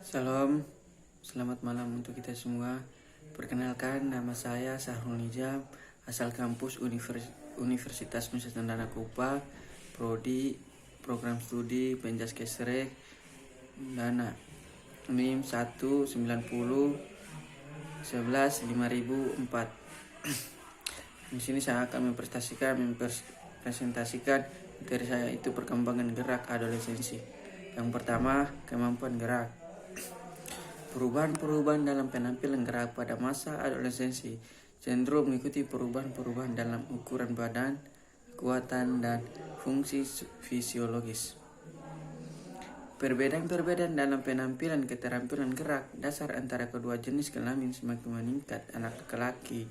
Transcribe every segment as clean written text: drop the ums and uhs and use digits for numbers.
Salam, selamat malam untuk kita semua. Perkenalkan, nama saya Sahrul Nijam, asal kampus Universitas Nusa Tenggara Kupa, Prodi Program Studi Penjas Kesrek, Dana NIM 190115004. Di sini saya akan mempresentasikan materi saya, itu perkembangan gerak adolescensi. Yang pertama, kemampuan gerak. Perubahan-perubahan dalam penampilan gerak pada masa adolescensi cenderung mengikuti perubahan-perubahan dalam ukuran badan, kekuatan, dan fungsi fisiologis. Perbedaan-perbedaan dalam penampilan keterampilan gerak dasar antara kedua jenis kelamin semakin meningkat. Anak laki-laki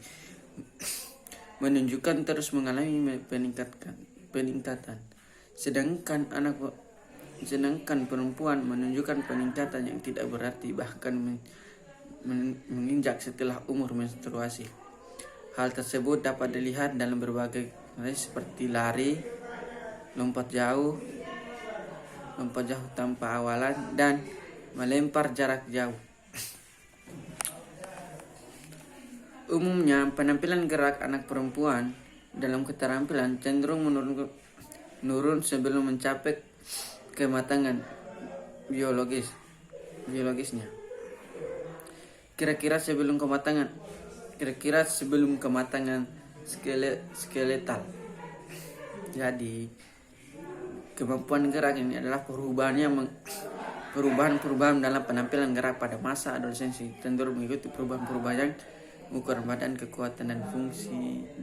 menunjukkan terus mengalami peningkatan, sedangkan perempuan menunjukkan peningkatan yang tidak berarti, bahkan menginjak setelah umur menstruasi. Hal tersebut dapat dilihat dalam berbagai seperti lari, lompat jauh tanpa awalan, dan melempar jarak jauh. Umumnya, penampilan gerak anak perempuan dalam keterampilan cenderung menurun sebelum mencapai kematangan biologisnya. Kira-kira sebelum kematangan skeletal. Jadi, kemampuan gerak ini adalah perubahan dalam penampilan gerak pada masa adolescensi cenderung mengikuti perubahan-perubahan yang ukuran badan, kekuatan,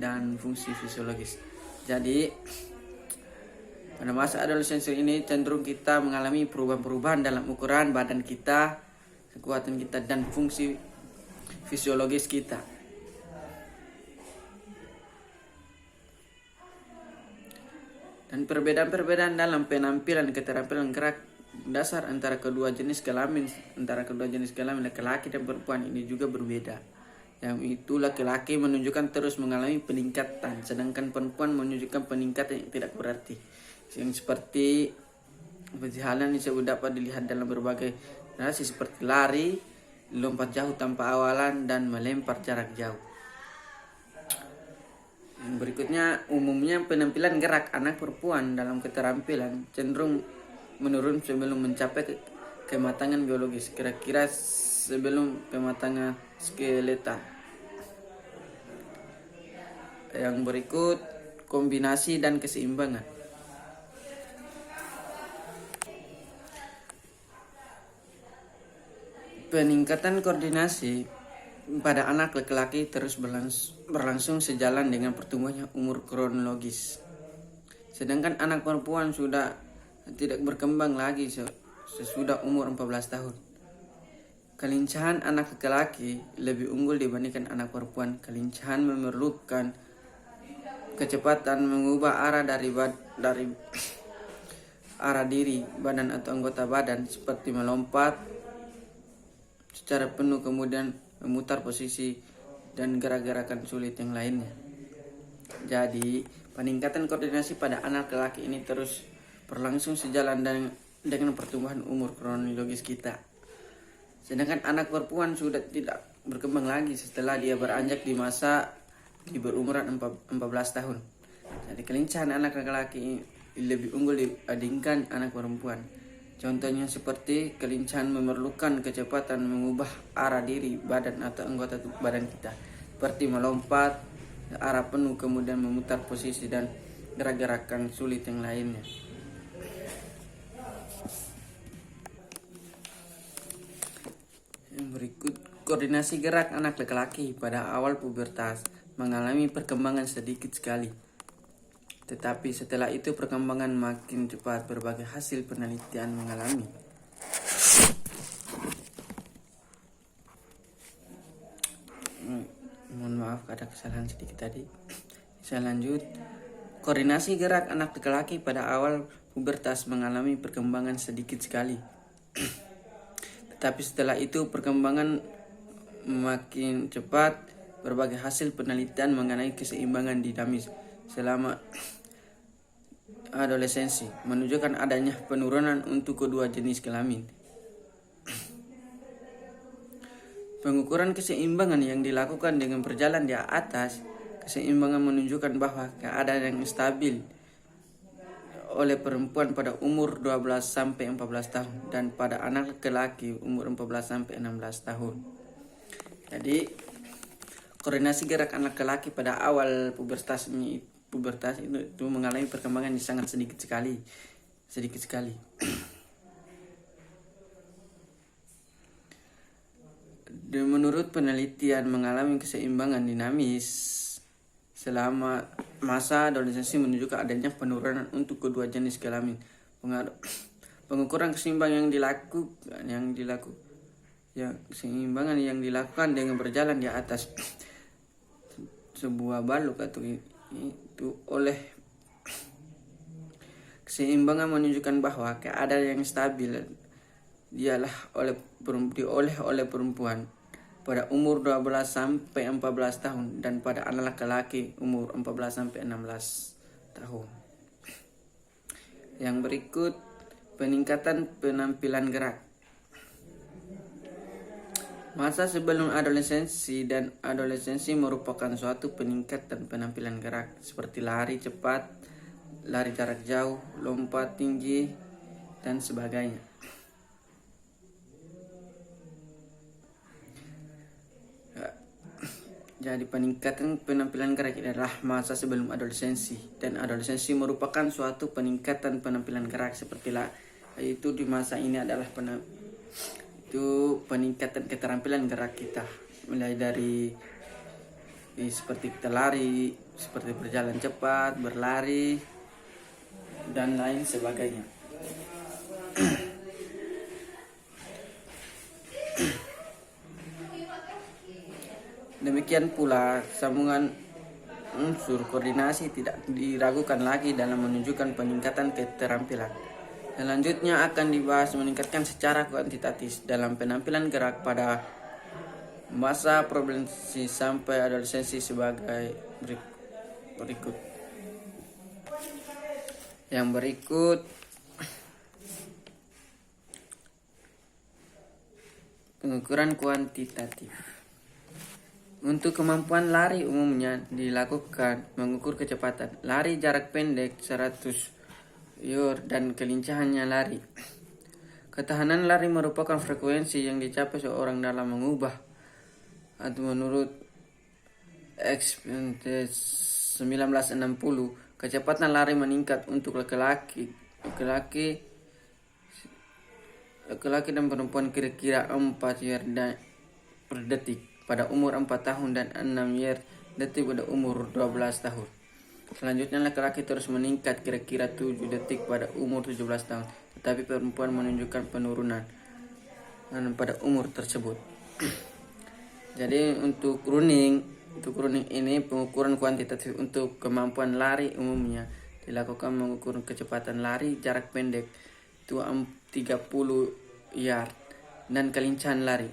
dan fungsi fisiologis. Jadi, pada masa adolescensi ini cenderung kita mengalami perubahan-perubahan dalam ukuran badan kita, kekuatan kita, dan fungsi fisiologis kita. Dan perbedaan-perbedaan dalam penampilan keterampilan gerak dasar antara kedua jenis kelamin laki-laki dan perempuan ini juga berbeda. Yang itu, laki-laki menunjukkan terus mengalami peningkatan, sedangkan perempuan menunjukkan peningkatan yang tidak berarti. Yang seperti hal yang dapat dilihat dalam berbagai narasi seperti lari, lompat jauh tanpa awalan, dan melempar jarak jauh. Yang berikutnya, umumnya penampilan gerak anak perempuan dalam keterampilan cenderung menurun sebelum mencapai kematangan biologis, kira-kira sebelum kematangan skeletal. Yang berikut, kombinasi dan keseimbangan. Peningkatan koordinasi pada anak laki-laki terus berlangsung sejalan dengan pertumbuhannya umur kronologis. Sedangkan anak perempuan sudah tidak berkembang lagi sesudah umur 14 tahun. Kelincahan anak laki-laki lebih unggul dibandingkan anak perempuan. Kelincahan memerlukan kecepatan mengubah arah dari arah diri, badan atau anggota badan, seperti melompat secara penuh kemudian memutar posisi dan gerak-gerakan sulit yang lainnya. Jadi, peningkatan koordinasi pada anak laki-laki ini terus berlangsung sejalan dengan pertumbuhan umur kronologis kita. Sedangkan anak perempuan sudah tidak berkembang lagi setelah dia beranjak di berumuran 14 tahun. Jadi, kelincahan anak laki-laki lebih unggul dibandingkan anak perempuan. Contohnya seperti kelincahan memerlukan kecepatan mengubah arah diri, badan atau anggota badan kita, seperti melompat arah penuh kemudian memutar posisi dan gerak-gerakan sulit yang lainnya. Yang berikut, koordinasi gerak anak laki-laki pada awal pubertas mengalami perkembangan sedikit sekali. Tetapi setelah itu perkembangan makin cepat. Berbagai hasil penelitian mengalami mohon maaf ada kesalahan sedikit tadi. Saya lanjut. Koordinasi gerak anak laki-laki pada awal pubertas mengalami perkembangan sedikit sekali. Tetapi setelah itu perkembangan makin cepat. Berbagai hasil penelitian mengenai keseimbangan dinamis selama adolescensi menunjukkan adanya penurunan untuk kedua jenis kelamin. Pengukuran keseimbangan yang dilakukan dengan berjalan di atas, keseimbangan menunjukkan bahwa keadaan yang stabil oleh perempuan pada umur 12 sampai 14 tahun dan pada anak laki-laki umur 14 sampai 16 tahun. Jadi koordinasi gerak anak laki pada awal pubertas itu mengalami perkembangan yang sangat sedikit sekali. Dan menurut penelitian mengalami keseimbangan dinamis selama masa adolescensi menunjukkan adanya penurunan untuk kedua jenis kelamin. Pengukuran keseimbangan keseimbangan yang dilakukan dengan berjalan di atas sebuah balok atau itu oleh keseimbangan menunjukkan bahwa keadaan yang stabil dialah oleh perempuan pada umur 12 sampai 14 tahun dan pada anak laki-laki umur 14 sampai 16 tahun. Yang berikut peningkatan penampilan gerak. Masa sebelum adolescensi dan adolescensi merupakan suatu peningkatan penampilan gerak seperti lari cepat, lari jarak jauh, lompat tinggi, dan sebagainya. Jadi peningkatan penampilan gerak adalah masa sebelum adolescensi, dan adolescensi merupakan suatu peningkatan penampilan gerak sepertilah itu di masa ini adalah peningkatan keterampilan gerak kita, mulai dari seperti kita lari, seperti berjalan cepat, berlari, dan lain sebagainya. Demikian pula sambungan unsur koordinasi tidak diragukan lagi dalam menunjukkan peningkatan keterampilan. Selanjutnya akan dibahas meningkatkan secara kuantitatif dalam penampilan gerak pada masa pubertas sampai adolescensi sebagai berikut. Yang berikut pengukuran kuantitatif. Untuk kemampuan lari umumnya dilakukan mengukur kecepatan lari jarak pendek 100 yard dan kelincahannya lari. Ketahanan lari merupakan frekuensi yang dicapai seorang dalam mengubah atau menurut Expenses 1960 kecepatan lari meningkat untuk laki-laki dan perempuan kira-kira 4 yard per detik pada umur 4 tahun dan 6 yard detik pada umur 12 tahun. Selanjutnya laki-laki terus meningkat kira-kira 7 detik pada umur 17 tahun, tetapi perempuan menunjukkan penurunan pada umur tersebut. Jadi untuk running ini pengukuran kuantitatif untuk kemampuan lari umumnya dilakukan mengukur kecepatan lari jarak pendek itu 30 yard dan kelincahan lari.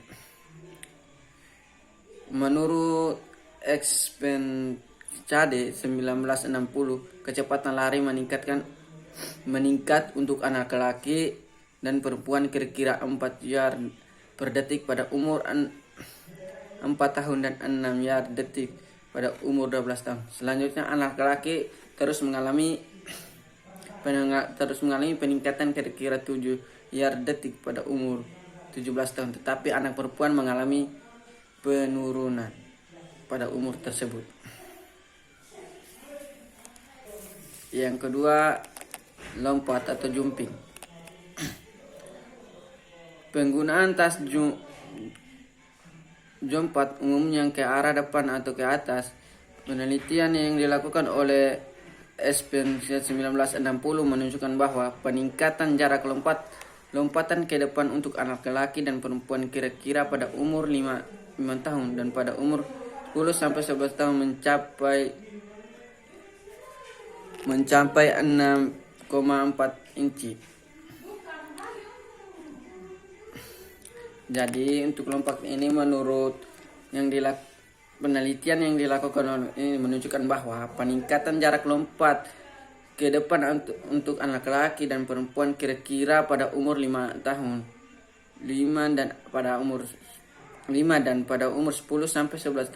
Menurut Expenses 1960, kecepatan lari meningkat untuk anak laki dan perempuan kira-kira 4 yard per detik pada umur 4 tahun dan 6 yard detik pada umur 12 tahun. Selanjutnya anak laki terus mengalami peningkatan kira-kira 7 yard detik pada umur 17 tahun, tetapi anak perempuan mengalami penurunan pada umur tersebut. Yang kedua, lompat atau jumping. Penggunaan tas jompat umumnya ke arah depan atau ke atas. Penelitian yang dilakukan oleh Expenses 1960 menunjukkan bahwa peningkatan jarak lompatan ke depan untuk anak laki dan perempuan kira-kira pada umur 5 tahun dan pada umur 10 sampai 11 tahun mencapai 6,4 inci. Jadi untuk lompat ini menurut penelitian yang dilakukan ini menunjukkan bahwa peningkatan jarak lompat ke depan untuk anak laki dan perempuan kira-kira pada umur 5 tahun dan pada umur dan pada umur 10 sampai 11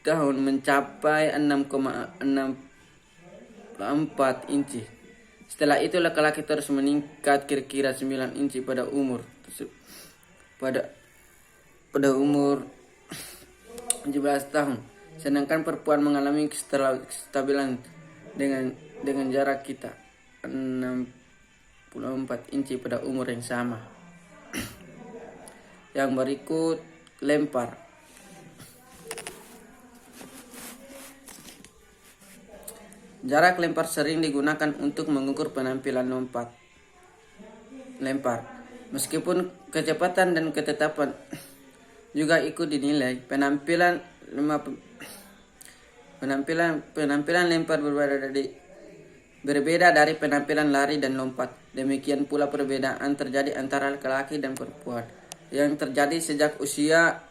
tahun mencapai 6,64 inci. Setelah itu laki-laki terus meningkat kira-kira 9 inci pada umur 17 tahun. Sedangkan perempuan mengalami kestabilan dengan jarak kita 64 inci pada umur yang sama. Yang berikut lempar. Jarak lempar sering digunakan untuk mengukur penampilan lempar. Meskipun kecepatan dan ketetapan juga ikut dinilai, penampilan lempar berbeda dari penampilan lari dan lompat. Demikian pula perbedaan terjadi antara laki-laki dan perempuan yang terjadi sejak usia.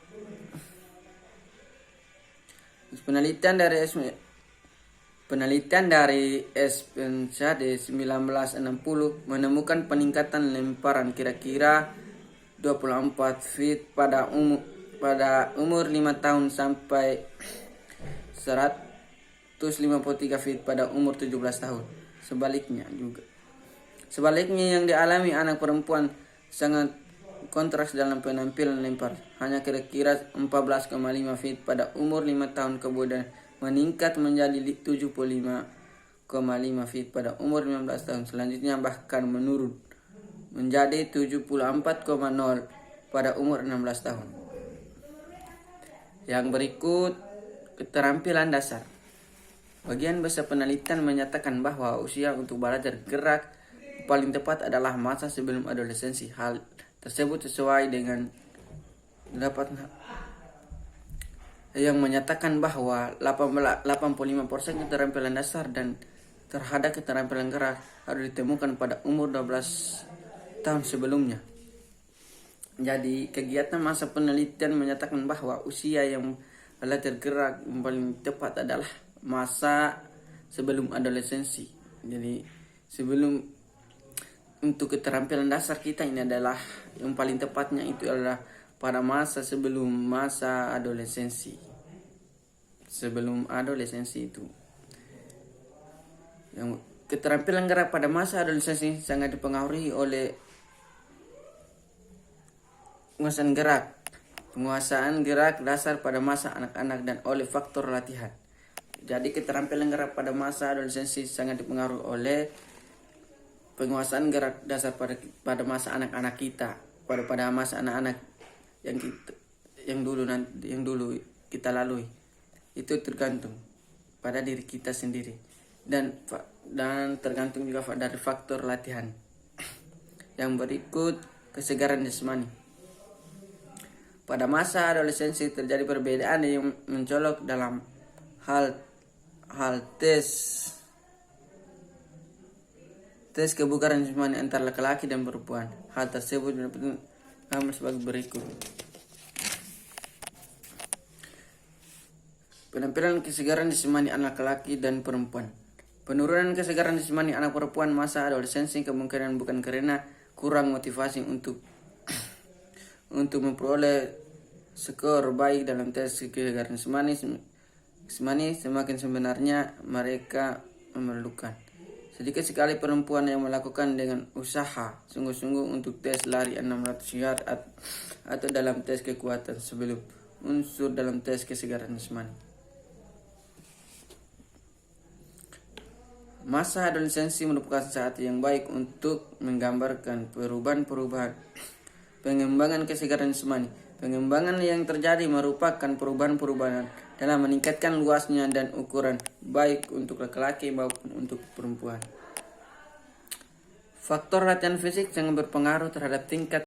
Penelitian dari Espensade 1960 menemukan peningkatan lemparan kira-kira 24 feet pada umur 5 tahun sampai 153 feet pada umur 17 tahun. Sebaliknya yang dialami anak perempuan sangat kontras dalam penampilan lempar, hanya kira-kira 14,5 feet pada umur 5 tahun, kemudian meningkat menjadi 75,5 feet pada umur 15 tahun. Selanjutnya bahkan menurun menjadi 74,0 pada umur 16 tahun. Yang berikut keterampilan dasar. Bagian besar penelitian menyatakan bahwa usia untuk belajar gerak paling tepat adalah masa sebelum adolescensi. Hal tersebut sesuai dengan yang menyatakan bahwa 85% keterampilan dasar dan terhadap keterampilan gerak harus ditemukan pada umur 12 tahun sebelumnya. Jadi kegiatan masa penelitian menyatakan bahwa usia yang belajar gerak yang paling tepat adalah masa sebelum adolescensi. Jadi untuk keterampilan dasar kita ini adalah yang paling tepatnya itu adalah pada masa sebelum masa adolescensi. Sebelum adolescensi itu. Yang keterampilan gerak pada masa adolescensi sangat dipengaruhi oleh penguasaan gerak dasar pada masa anak-anak dan oleh faktor latihan. Jadi keterampilan gerak pada masa adolescensi sangat dipengaruhi oleh penguasaan gerak dasar pada masa anak-anak kita, pada masa anak-anak yang dulu kita lalui. Itu tergantung pada diri kita sendiri dan tergantung juga dari faktor latihan. Yang berikut kesegaran jasmani. Pada masa adolescensi terjadi perbedaan yang mencolok dalam hal tes kebugaran jasmani antara laki-laki dan perempuan. Hal tersebut sebagai berikut. Penampilan kesegaran jasmani anak laki-laki dan perempuan. Penurunan kesegaran jasmani anak perempuan masa adolescensi kemungkinan bukan karena kurang motivasi untuk memperoleh skor baik dalam tes kesegaran jasmani, semakin sebenarnya mereka memerlukan. Sedikit sekali perempuan yang melakukan dengan usaha sungguh-sungguh untuk tes lari 600 yard atau dalam tes kekuatan sebelum unsur dalam tes kesegaran jasmani. Masa adolescensi merupakan saat yang baik untuk menggambarkan perubahan pengembangan kesegaran jasmani. Pengembangan yang terjadi merupakan perubahan dalam meningkatkan luasnya dan ukuran baik untuk laki-laki maupun untuk perempuan. Faktor latihan fisik sangat berpengaruh terhadap tingkat